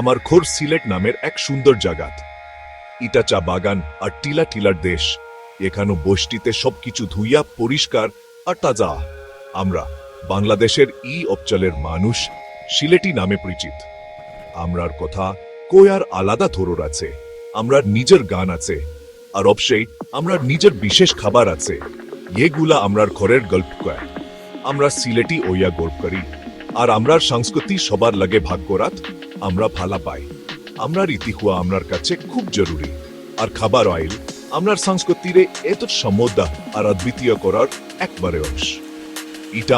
আমার খোর সিলেট নামের এক সুন্দর জাগাত। ইটা চা বাগান আর টিলা টিলার দেশ। এখানো বষ্টিতে সবকিছু ধুইয়া পরিষ্কার আর তাজা। আমরা বাংলাদেশের অঞ্চলের মানুষ সিলেটি নামে পরিচিত। আমরার কথা কয়ার আলাদা ধরর আছে, আমরার নিজের গান আছে, আর অবশ্যই আমরার নিজের বিশেষ খাবার আছে। এগুলা আমরার ঘরের গল্প কয়। আমরা সিলেটি ওইয়া গল্প করি, আর আমরার সংস্কৃতি সবার লাগে ভাগ করাত আমরা ভালা পাই। আমরার ইতিহাস আমরার কাছে খুব জরুরি, আর খাবার অয়েল আমরার সংস্কৃতিরে এত সমৃদ্ধ আর অদ্বিতীয় করার একবারে অংশ। ইটা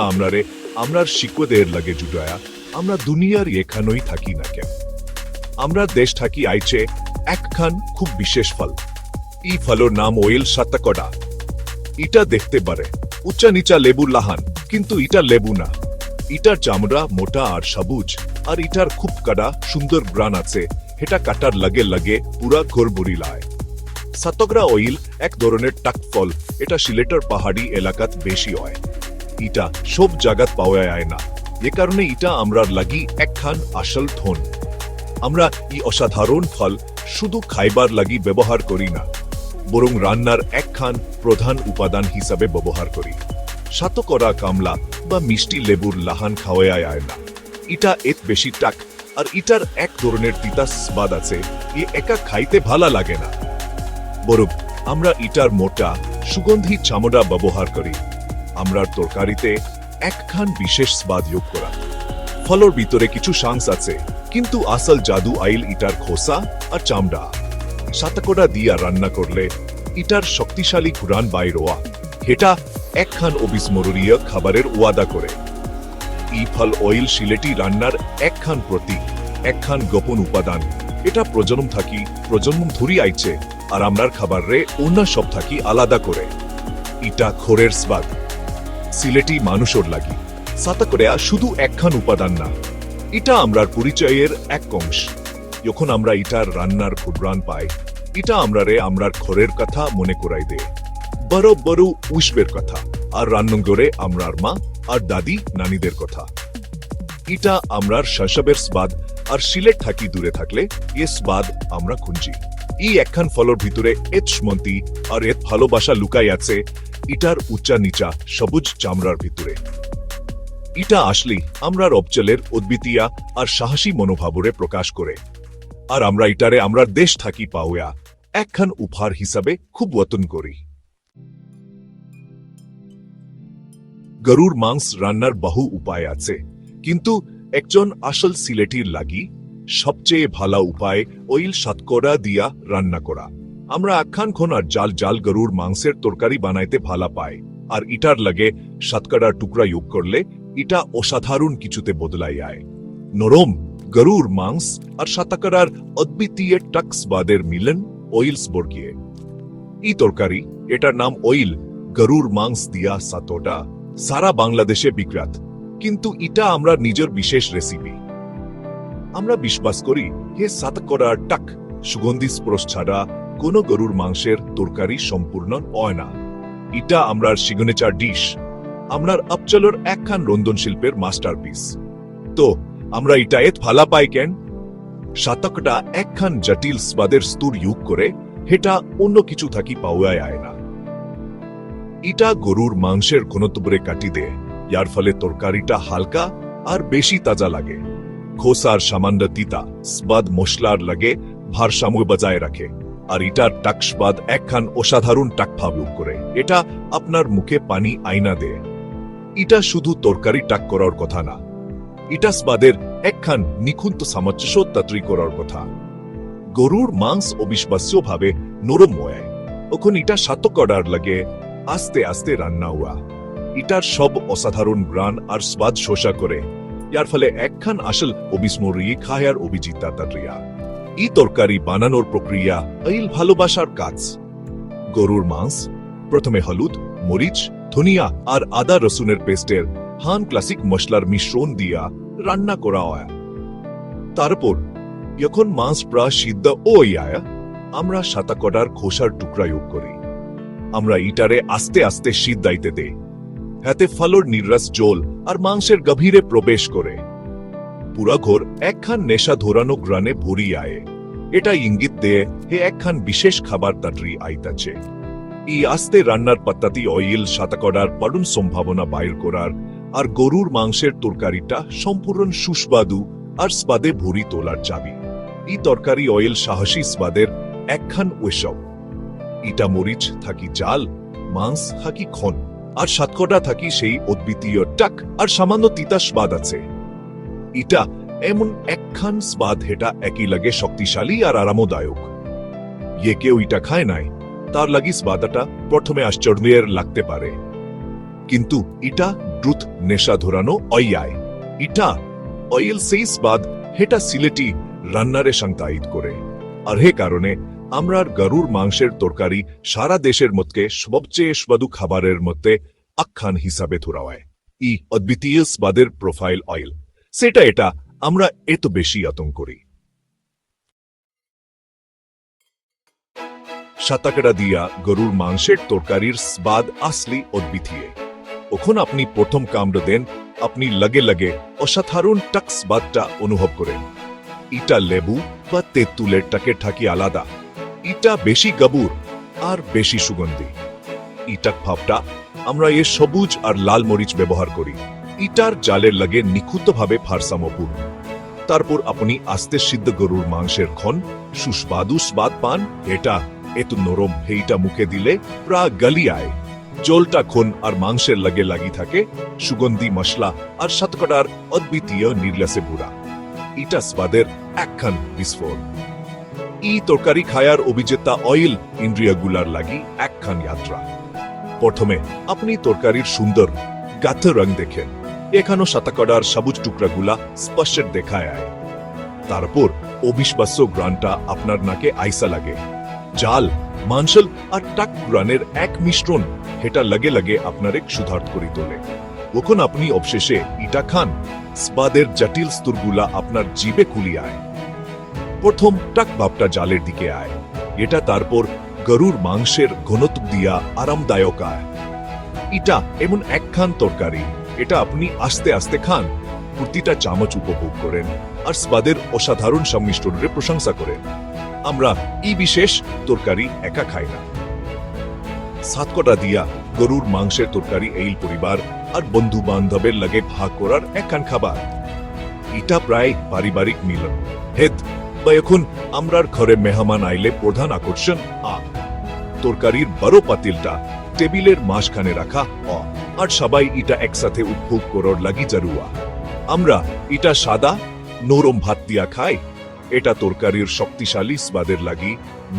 আমরার শিক্ষদের লাগে জুটায়া আমরা দুনিয়ার এখানেই থাকি না কেন। আমরা দেশ থাকি আইছে একখান খুব বিশেষ ফল। এই ফলের নাম ওয়েল সাতকড়া। ইটা দেখতে পারে উচ্চা নিচা লেবুর লাহান, কিন্তু ইটা লেবু না। ইটার চামড়া মোটা আর সবুজ, আর ইটার খুব কাটা সুন্দর গ্রান আছে। এটা কাটার লাগে লাগে পুরা ঘর ভরি লায়। সাতকড়া ওইল এক ধরনের টাক ফল। এটা সিলেটের পাহাড়ি এলাকাত বেশি হয়। ইটা সব জায়গাত পাওয়া যায় না, এ কারণে ইটা আমরার লাগি একখান আসল ধন। আমরা এই অসাধারণ ফল শুধু খাইবার লাগি ব্যবহার করি না, বরং রান্নার একখান প্রধান উপাদান হিসাবে ব্যবহার করি। সাতকড়া কামলা বা মিষ্টি লেবুর লাহান খাওয়া যায় না। ইটা এত বেশি টাক, আর ইটার এক ধরনের তিতা স্বাদ আছে। একা খাইতে ভালা লাগে না, বরং আমরা ইটার মোটা সুগন্ধি চামড়া ব্যবহার করি আমরার তরকারিতে একখান বিশেষ স্বাদ যোগ করা। ফলর ভিতরে কিছু শাংস আছে, কিন্তু আসল জাদু আইল ইটার খোসা আর চামড়া। সাতকড়া দিয়া রান্না করলে ইটার শক্তিশালী ঘুরান বাইরোয়া। হেটা একখান অবিস্মরণীয় খাবারের ওয়াদা করে। ই ফল অয়েল সিলেটি রান্নার একখান প্রতীক, একখান গোপন উপাদান। এটা প্রজন্ম ধরি আইছে, আর আমরার খাবার রে অন্য সব থাকি আলাদা করে। ইটা খোরের স্বাদ সিলেটি মানুষের লাগি। সাতকড়া শুধু একখান উপাদান না, এটা আমরার পরিচয়ের এক অংশ। যখন আমরা ইটার রান্নার ঘুরান পাই, এটা আমরার ঘরের কথা মনে করাই দে। বড় বড় উষ্বের কথা, আর রান্নগরে আমরার মা আর দাদি নানিদের কথা। ইটা আমরার শৈশবের স্বাদ, আর সিলেট থাকি দূরে থাকলে এ স্বাদ আমরা খুঁজি। এই একখান ফলর ভিতরে এত সুমন্তি আর এত ভালোবাসা লুকাই আছে ইটার উচ্চা নিচা সবুজ চামড়ার ভিতরে। ইটা আসলেই আমরার অঞ্চলের অদ্বিতীয় আর সাহসী মনোভাবরে প্রকাশ করে, আর আমরা ইটারে আমরার দেশ থাকি পাওয়া একখান উপহার হিসাবে খুব যত্ন করি। গরুর মাংস রান্নার বহু উপায় আছে, কিন্তু একজন আসল সিলেটির লাগি সবচেয়ে ভালো উপায় ওইল সাতকড়া দিয়া রান্না করা। আমরা একখান খন আর জাল জাল গরুর মাংসের তরকারি বানাইতে ভালা পাই, আর ইটার লাগে সাতকড়ার টুকরা যোগ করলে ইটা অসাধারণ কিছুতে বদলাই যায়। নরম গরুর মাংস আর সাতকড়ার অদ্বিতীয় টাক স্বাদের মিলন ওইল স্বর্গীয়। ই তরকারি, এটার নাম ওইল গরুর মাংস দিয়া সাতোটা, সারা বাংলাদেশে বিখ্যাত। কিন্তু ইটা আমরা নিজের বিশেষ রেসিপি। আমরা বিশ্বাস করি হে সাতকড়ার টাক সুগন্ধি স্পর্শ ছাড়া কোনো গরুর মাংসের তরকারি সম্পূর্ণ হয় না। ইটা আমরার সিগনেচার ডিশ, আমরার অঞ্চলের একখান রন্ধন শিল্পের মাস্টারপিস। তো আমরা ইটা এত ভালা পাই কেন? সাতকড়া একখান জটিল স্বাদের স্তর যোগ করে, হেটা অন্য কিছু থাকি পাওয়া যায় না। ইটা গরুর মাংসের ঘনত্বরে কাটি দেয়, যার ফলে তরকারিটা হালকা আর বেশি তাজা লাগে। খোসার সামান্য তিতা স্বাদ মশলার লাগে ভারসাম্য বজায় রাখে, আর ইটার টাক স্বাদ একখান অসাধারণ টাক ভাব যোগ করে। এটা আপনার মুখে পানি আইনা দেয়। ইটা শুধু তরকারি টাক করার কথা না, ইটা স্বাদের একখান নিখুঁত সামঞ্জস্য তৈরি করার কথা। গরুর মাংস অবিশ্বাস্যভাবে নরম হয়, ওখন ইটা সাতকড়ার লাগে আস্তে আস্তে রান্না হওয়া। ইটার সব অসাধারণ গ্রান আর স্বাদ শোষা করে, যার ফলে একখান আসল অবিস্মরণীয় খায়ার অভিজিতা তৈরিয়া। ই তরকারি বানানোর প্রক্রিয়া আইল ভালোবাসার কাজ। গরুর মাংস প্রথমে হলুদ, মরিচ, ধনিয়া আর আদা রসুনের পেস্টের হান ক্লাসিক মশলার মিশ্রণ দিয়া রান্না করা হয়। তারপর যখন মাংস প্রায় সিদ্ধ হইয়া, আমরা সাতকড়ার খোসার টুকরা যোগ করি। আমরা ইটারে আস্তে আস্তে সিদ্ধাইতে দেই, হাতে ফলর নির্রাস জল আর মাংসের গভীরে প্রবেশ করে। পুরা ঘর একখান নেশা ধরানো গ্রানে ভরি আয়ে। এটা ইঙ্গিত দেয় হে একখান বিশেষ খাবার তাটরি আইতাছে। ই আস্তে রান্নার পদ্ধতি অয়েল শতকড়ার পড়ুন সম্ভাবনা বাইর করার আর গরুর মাংসের তরকারিটা সম্পূর্ণ সুস্বাদু আর স্বাদে ভরি তোলার চাবি। ই তরকারি অয়েল সাহসী স্বাদের একখান ওয়েসব। ইটা মরিচ থাকি জাল, মাংস থাকি খন, আর শতকড়া থাকি সেই অদ্বিতীয় টাক আর সামান্য তিতা স্বাদ আছে। ইটা এমন একখান স্বাদ হেটা একই লাগে শক্তিশালী আর আরামদায়ক। ইয়ে কেউ ইটা খায় নাই, তার লাগি স্বাদটা প্রথমে আশ্চর্যের লাগতে পারে, কিন্তু ইটা দ্রুত নেশা ধরানো অয়ায়। ইটা অয়েল সেই স্বাদ হেটা সিলেটি রান্নারে সংজ্ঞায়িত করে। আর হে কারণে আমরার গরুর মাংসের তরকারি সারা দেশের মধ্যে সবচেয়ে স্বাদু খাবারের মধ্যে আখ্যান হিসাবে ধরাওয়ায়। ই অদ্বিতীয় স্বাদের প্রোফাইল অয়েল সেটা এটা আমরা এত বেশি আতঙ্ক করি। শতকড়া দিয়া গরুর মাংসের তরকারির স্বাদ আসলি অদ্বিতীয়। ওখন আপনি প্রথম কামড় দেন, আপনি লগে লগে অসাধারণ টাক স্বাদটা অনুভব করেন। ইটা লেবু বা তেঁতুলের টাকে ঠাকি আলাদা। ইটা বেশি গবুর আর বেশি সুগন্ধি। ইটাক ভাবটা আমরা এ সবুজ আর লাল মরিচ ব্যবহার করি। ইটার জালের লাগে নিখুঁতভাবে ভারসাম্যপূর্ণ। তারপর আপনি আস্তে সিদ্ধ গরুর মাংসের খন সুস্বাদু স্বাদ পান। এটা এত নরম হেইটা মুখে দিলে প্রায় গলি আয়। জলটা খন আর মাংসের লাগে লাগি থাকে, সুগন্ধি মশলা আর শতকড়ার অদ্বিতীয় নির্লাসে ভুরা। ইটা স্বাদের একখান বিস্ফোরণ। ই তরকারি খায়ার অভিজ্ঞতা অয়েল ইন্দ্রিয়গুলার লাগি একখান যাত্রা। প্রথমে আপনি তরকারির সুন্দর গাথ রং দেখেন, এখানো শতকড়ার সবুজ টুকরাগুলা স্পষ্ট দেখায় আয়। তারপর অবিশ্বাস্য গ্রানটা আপনার নাকে আইসা লাগে। জাল, মাংসল আর টাক গ্রানের এক মিশ্রণ হেটা লাগে লাগে আপনার এক সুধার্থ করি তোলে। কখন আপনি অবশেষে ইটা খান, স্বাদের জটিল স্তরগুলা আপনার জিবে খুলি আয়। প্রথম টাক ভাবটা জালের দিকে আয়, এটা তারপর গরুর মাংসের ঘনত্ব দিয়া আরামদায়ক আয়। ইটা এমন একখান তরকারি, এটা আপনি আস্তে আস্তে খান, প্রতিটা চামচ উপভোগ করেন আর স্বাদের অসাধারণ সংমিশ্রণের প্রশংসা করেন। আমরা ই বিশেষ তরকারি একা খাই না। শতকড়া দিয়া গরুর মাংসের তরকারি এই পরিবার আর বন্ধু বান্ধবের লাগে ভাগ করার একখান খাবার। ইটা প্রায় পারিবারিক মিলন। হেদ বা এখন আমরার ঘরে মেহমান আইলে প্রধান আকর্ষণ তরকারির বড় পাতিলটা টেবিলের মাঝখানে রাখা আর সবাই ইটা একসাথে উপভোগ করার লাগি জরুয়া। আমরা ইটা সাদা নরম ভাত দিয়া খাই। এটা তরকারির শক্তিশালী স্বাদের লাগি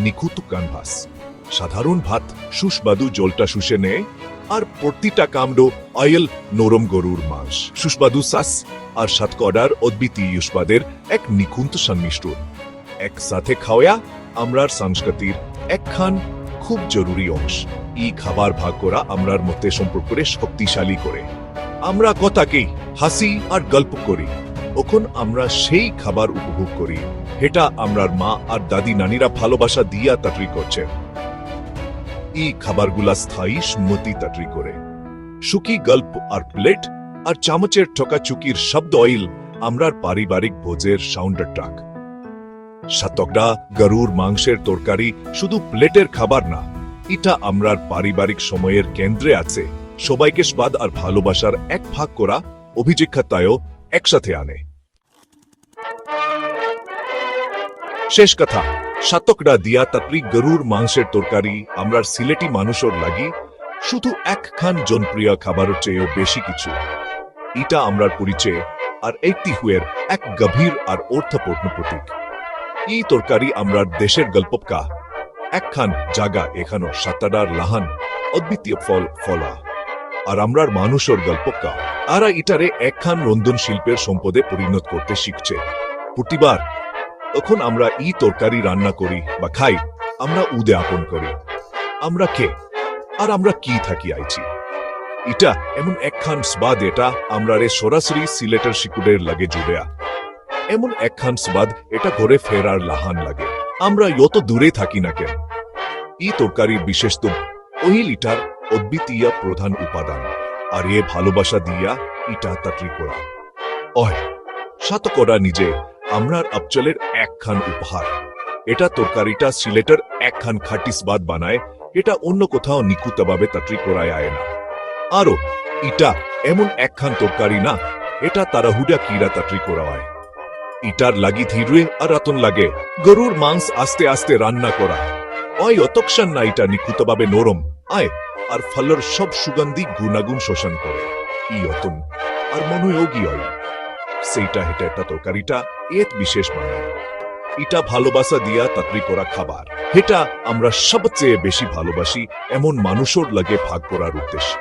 নিখুঁত ক্যানভাস। সাধারণ ভাত সুস্বাদু জলটা শুষে নেয় আর প্রতিটা কামড় অয়েল নরম গরুর মাংস, সুস্বাদু সাস আর শতকড়ার অদ্বিতীয় স্বাদের এক নিখুঁত সংমিশ্রণ। একসাথে খাওয়া আমরার সংস্কৃতির একখান খুব জরুরি অংশ। ই খাবার ভাগ করা আমরার মধ্যে সম্পর্করে শক্তিশালী করে। আমরা কথাকেই হাসি আর গল্প করি, ওখন আমরা সেই খাবার উপভোগ করি হেটা আমরার মা আর দাদি নানিরা ভালোবাসা দিয়া তাটরি করছে। ই খাবারগুলা স্থায়ী স্মৃতি তাটরি করে। সুখী গল্প আর প্লেট আর চামচের ঠকাচুকির শব্দ অয়েল আমরার পারিবারিক ভোজের সাউন্ডার ট্রাক। শতকড়া গরুর মাংসের তরকারি শুধু প্লেটের খাবার না, এটা আমরার পারিবারিক সময়ের কেন্দ্রে আছে। সবাইকে স্বাদ আর ভালোবাসার এক ভাগ করা অভিজ্ঞতায়ও একসাথে আনে। শেষ কথা, শতকড়া দিয়া তাটরি গরুর মাংসের তরকারি আমরার সিলেটি মানুষের লাগি শুধু একখান জনপ্রিয় খাবারের চেয়েও বেশি কিছু। এটা আমরার পরিচয় আর ঐতিহ্যের এক গভীর আর অর্থপূর্ণ প্রতীক। এই তরকারি আমরার দেশের গল্পকা একখান জায়গা এখানো সাতাডার লাহান অদ্বিতীয় ফল ফলা আর আমরার মানুষের গল্পকা আরা ইটারে একখান রন্ধন শিল্পের সম্পদে পরিণত করতে শিখছে। প্রতিবার তখন আমরা ই তরকারি রান্না করি বা খাই, আমরা উদযাপন করি আমরা কে আর আমরা কি থাকি আইছি। এটা এমন একখান স্বাদ, এটা আমরারে সরাসরি সিলেটের শিকুড়ের লাগে জুড়েয়া। এমন একখান স্বাদ, এটা ঘরে ফেরার লাহান লাগে, আমরা যত দূরে থাকি না কেন। ই তরকারির বিশেষত্ব ওহিল ইটার অদ্বিতীয় প্রধান উপাদান আর এ ভালোবাসা দিয়া ইটা তাটরি করা। সাতকরা নিজে আমরার অঞ্চলের একখান উপহার। এটা তরকারিটা সিলেটের একখান খাঁটি স্বাদ বানায়, এটা অন্য কোথাও নিখুঁতভাবে তৈরি করায় আয় না। আরো ইটা এমন একখান তরকারি না, এটা তাড়াহুড়া কিরা তৈরি করা হয়। ইটার লাগি ধীরে আর রাতন লাগে। গরুর মাংস আস্তে আস্তে রান্না করা ওই অতক্ষণ না, এটা নিখুঁতভাবে নরম আয় আর ফলের সব সুগন্ধি গুণাগুণ শোষণ করে। ই অতন আর মনোযোগী হয় সেইটা হেটা একটা তরকারিটা এত বিশেষ বানায়। এটা ভালোবাসা দিয়া তৈরি করা খাবার, এটা আমরা সবচেয়ে বেশি ভালোবাসি এমন মানুষের লাগে ভাগ করার উদ্দেশ্যে।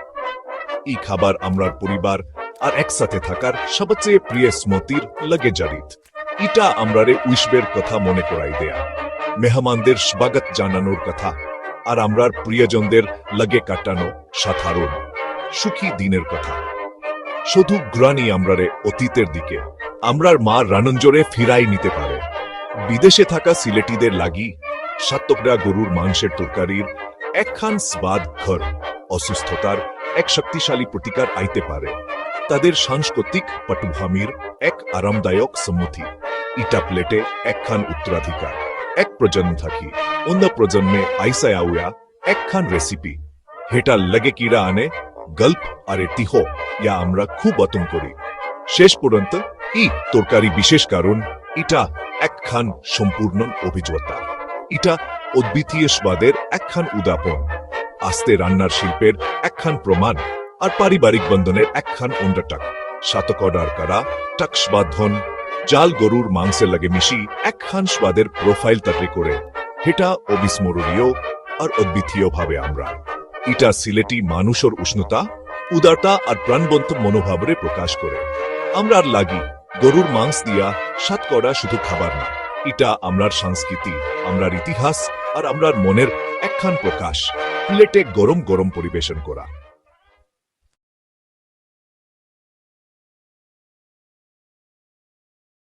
এই খাবার আমরার পরিবার আর একসাথে থাকার সবচেয়ে প্রিয় স্মৃতির লাগে জড়িত। এটা আমরারে উইশবের কথা মনে করাই দেয়া, মেহমানদের স্বাগত জানানোর কথা, আর আমরার প্রিয়জনদের লাগে কাটানো সাধারণ সুখী দিনের কথা। শুধু গ্রানি আমরারে অতীতের দিকে আমরার মা রানঞ্জরে ফিরাই নিতে পারে। বিদেশে থাকা সিলেটিদের লাগি সাতকরা গরুর মাংসের তরকারির একখান স্বাদ ঘর অসুস্থতার এক শক্তিশালী প্রতিকার আইতে পারে। তাদের সাংস্কৃতিক পটভূমির এক আরামদায়ক সম্মতি। ইটা প্লেটে একখান উত্তরাধিকার, এক প্রজন্ম থাকি অন্য প্রজন্মে আইসায় আউয়া একখান রেসিপি। হেটা লাগে কিরা আনে গল্প আর এতিহ ইয়া আমরা খুব অতম করি। শেষ পর্যন্ত ই তরকারি বিশেষ কারণ ইটা একখান সম্পূর্ণ অভিজ্ঞতা। ইটা অদ্বিতীয় স্বাদের একখান উদাহরণ, আস্তে রান্নার শিল্পের একখান প্রমাণ, আর পারিবারিক বন্ধনের একখান অন্যটাক। সাতকড়ার কারা টাক স্বাধন জাল গরুর মাংসের লাগে মিশি একখান স্বাদের প্রোফাইল তৈরি করে। হেটা অবিস্মরণীয় আর অদ্বিতীয় ভাবে আমরা ইটা সিলেটি মানুষের উষ্ণতা, উদারতা আর প্রাণবন্ত মনোভাবরে প্রকাশ করে। আমরার লাগি গরুর মাংস দিয়া সাতকড়া শুধু খাবার না, এটা আমরার সংস্কৃতি, আমরার ইতিহাস আর আমরার মনের একখান প্রকাশ। প্লেটে গরম গরম পরিবেশন করা।